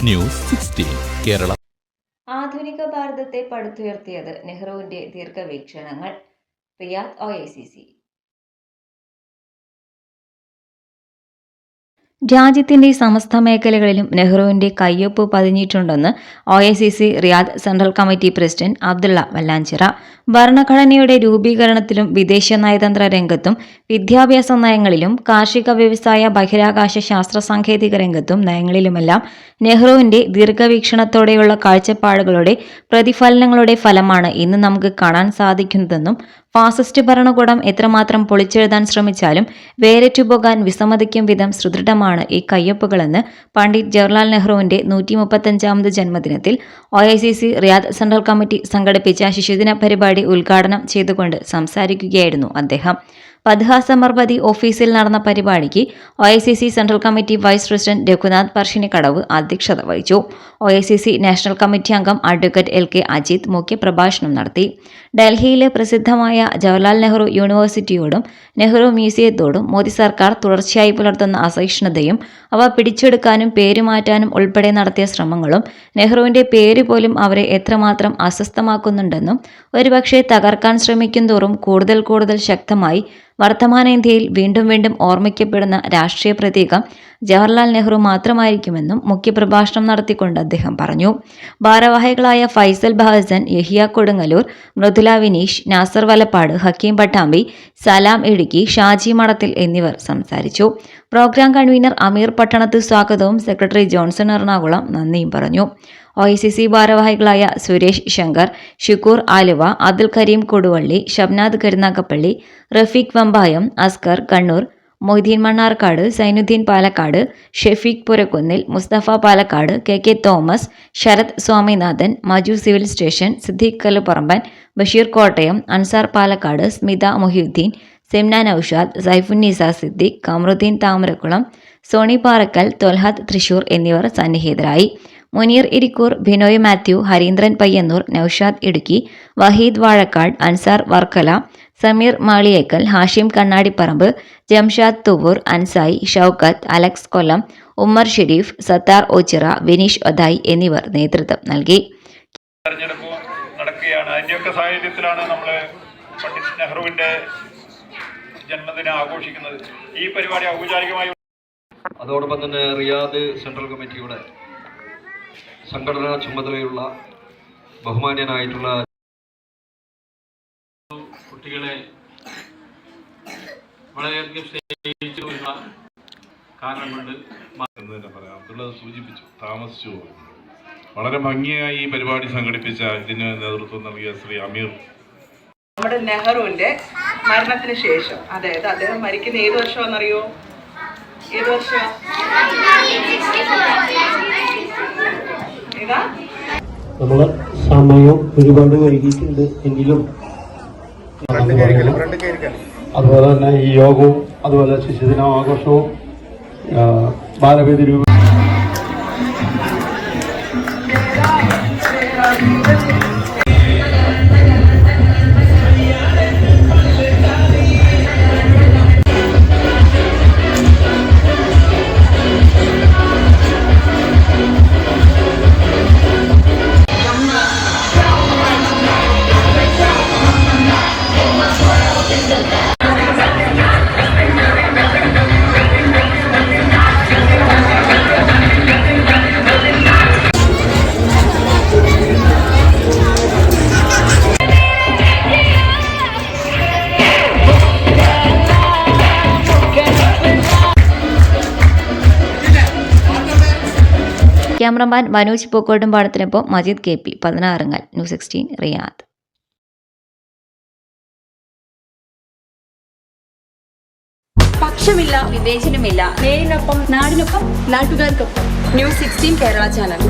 News 16 Kerala. ആധുനിക ഭാരതത്തെ പടുത്തുയർത്തിയത് നെഹ്റുവിന്റെ ദീർഘവീക്ഷണങ്ങൾ. Riyadh OICC. രാജ്യത്തിന്റെ സമസ്ത മേഖലകളിലും നെഹ്റുവിന്റെ കയ്യൊപ്പ് പതിഞ്ഞിട്ടുണ്ടെന്ന് OICC Riyadh central committee president Abdulla Vallanchira. ഭരണഘടനയുടെ രൂപീകരണത്തിലും വിദേശ നയതന്ത്ര രംഗത്തും വിദ്യാഭ്യാസ നയങ്ങളിലും കാർഷിക വ്യവസായ ബഹിരാകാശ ശാസ്ത്ര സാങ്കേതിക രംഗത്തും നയങ്ങളിലുമെല്ലാം നെഹ്റുവിന്റെ ദീർഘവീക്ഷണത്തോടെയുള്ള കാഴ്ചപ്പാടുകളുടെ പ്രതിഫലനങ്ങളുടെ ഫലമാണ് ഇന്ന് നമുക്ക് കാണാൻ സാധിക്കുന്നതെന്നും ഫാസിസ്റ്റ് ഭരണകൂടം എത്രമാത്രം പൊളിച്ചെഴുതാൻ ശ്രമിച്ചാലും വേരറ്റുപോകാൻ വിസമ്മതിക്കും വിധം സുദൃഢമാണ് ഈ കയ്യൊപ്പുകളെന്ന് പണ്ഡിറ്റ് ജവഹർലാൽ നെഹ്റുവിന്റെ 135ാമത് ജന്മദിനത്തിൽ OICC റിയാദ് സെൻട്രൽ കമ്മിറ്റി സംഘടിപ്പിച്ച ശിശുദിന പരിപാടി ഉദ്ഘാടനം ചെയ്തുകൊണ്ട് സംസാരിക്കുകയായിരുന്നു അദ്ദേഹം. പദ്ഹ സമർപതി ഓഫീസിൽ നടന്ന പരിപാടിക്ക് OICC central committee vice president Raghunath Parassinikkadavu അധ്യക്ഷത വഹിച്ചു. OICC നാഷണൽ കമ്മിറ്റി അംഗം അഡ്വക്കേറ്റ് LK അജിത് മുഖ്യപ്രഭാഷണം നടത്തി. ഡൽഹിയിലെ പ്രസിദ്ധമായ ജവഹർലാൽ നെഹ്റു യൂണിവേഴ്സിറ്റിയോടും നെഹ്റു മ്യൂസിയത്തോടും മോദി സർക്കാർ തുടർച്ചയായി പുലർത്തുന്ന അസഹിഷ്ണുതയും അവ പിടിച്ചെടുക്കാനും പേരുമാറ്റാനും ഉൾപ്പെടെ നടത്തിയ ശ്രമങ്ങളും നെഹ്റുവിന്റെ പേര് പോലും അവരെ എത്രമാത്രം അസ്വസ്ഥമാക്കുന്നുണ്ടെന്നും ഒരുപക്ഷെ തകർക്കാൻ ശ്രമിക്കുന്തോറും കൂടുതൽ ശക്തമായി വർത്തമാന ഇന്ത്യയിൽ വീണ്ടും വീണ്ടും ഓർമ്മിക്കപ്പെടുന്ന രാഷ്ട്രീയ പ്രതീകം ജവഹർലാൽ നെഹ്റു മാത്രമായിരിക്കുമെന്നും മുഖ്യപ്രഭാഷണം നടത്തിക്കൊണ്ട് അദ്ദേഹം പറഞ്ഞു. ഭാരവാഹികളായ ഫൈസൽ ബഹസൻ, യഹിയ കൊടുങ്ങല്ലൂർ, മൃദുല വിനീഷ്, നാസർ വലപ്പാട്, ഹക്കീം പട്ടാമ്പി, സലാം ഇടുക്കി, ഷാജി മഠത്തിൽ എന്നിവർ സംസാരിച്ചു. പ്രോഗ്രാം കൺവീനർ അമീർ പട്ടണത്ത് സ്വാഗതവും സെക്രട്ടറി ജോൺസൺ എറണാകുളം നന്ദിയും പറഞ്ഞു. OICC ഭാരവാഹികളായ Suresh Shankar, Shukkur Aluva, Abdul Kareem Koduvally, Shabnad Karunagappally, Rafeeq Vambayam, Askar Kannur, Moideen Mannarkkad, Sainuddeen Palakkad, Shefeeq Purakkunnil, Musthafa Palakkad, KK Thomas, Sarath Swaminathan, Maju civil station, Siddique Kalluparamban, Basheer Kottayam, Ansar Palakkad, Smitha Mohiyuddeen, Semna Naushad, Saifunnisa Siddique, Kamaruddeen Thamarakkulam, Soni Parakkal, Tholhath Thrissur എന്നിവർ സന്നിഹിതരായി. മുനീർ ഇരിക്കൂർ, ബിനോയ് മാത്യു, ഹരീന്ദ്രൻ പയ്യന്നൂർ, നൌഷാദ് ഇടുക്കി, വഹീദ് വാഴക്കാട്, അൻസാർ വർക്കല, സമീർ മാളിയേക്കൽ, ഹാഷിം കണ്ണാടിപ്പറമ്പ്, ജംഷാദ് തുവൂർ, അൻസായി, ഷൗക്കത്ത്, അലക്സ് കൊല്ലം, ഉമ്മർ ഷെരീഫ്, സത്താർ ഓച്ചിറ, വിനീഷ് ഒതായി എന്നിവർ നേതൃത്വം നൽകി. തെരഞ്ഞെടുപ്പ് നടക്കുകയാണ്. അതിൻ്റെയൊക്കെ സാഹചര്യത്തിലാണ് നമ്മൾ പണ്ഡിറ്റ് നെഹ്റുവിൻ്റെ ജന്മദിനം ആഘോഷിക്കുന്നത്. ഈ പരിപാടി ഔപചാരികമായി അതോടൊപ്പം തന്നെ റിയാദ് സെൻട്രൽ കമ്മിറ്റിയുടെ സംഘടനാ ചുമതലയുള്ള ബഹുമാന്യനായിട്ടുള്ള കുട്ടികളെ വളരെയധികം സ്നേഹിച്ചുള്ള കാരണം കൊണ്ട് എന്ന് തന്നെ പറയാം. അബ്ദുള്ളത് സൂചിപ്പിച്ചു, താമസിച്ചു. വളരെ ഭംഗിയായി ഈ പരിപാടി സംഘടിപ്പിച്ച ഇതിന് നേതൃത്വം നൽകിയ ശ്രീ അമീർ. നമ്മുടെ നെഹ്റുവിൻ്റെ മരണത്തിന് ശേഷം, അതായത് അദ്ദേഹം മരിക്കുന്ന ഏത് വർഷമാണെന്നറിയോ? ഏത് വർഷം? നമ്മള് സമയം ഒരുപാട് വൈകിട്ടുണ്ട് എങ്കിലും അതുപോലെ തന്നെ ഈ യോഗവും അതുപോലെ ശിശുദിന ആഘോഷവും ബാലവേദി രൂപ ക്യാമറമാൻ മനോജ് പൂക്കോട്ടുംപാടത്തിനൊപ്പം മജീദ് KP, 16 ന്യൂസ് 16 റിയാദ്. പക്ഷമില്ല, വിവേചനമില്ല. നേരിനൊപ്പം, നാടിനൊപ്പം, നാട്ടുകാർക്കൊപ്പം. News 16 Kerala channel.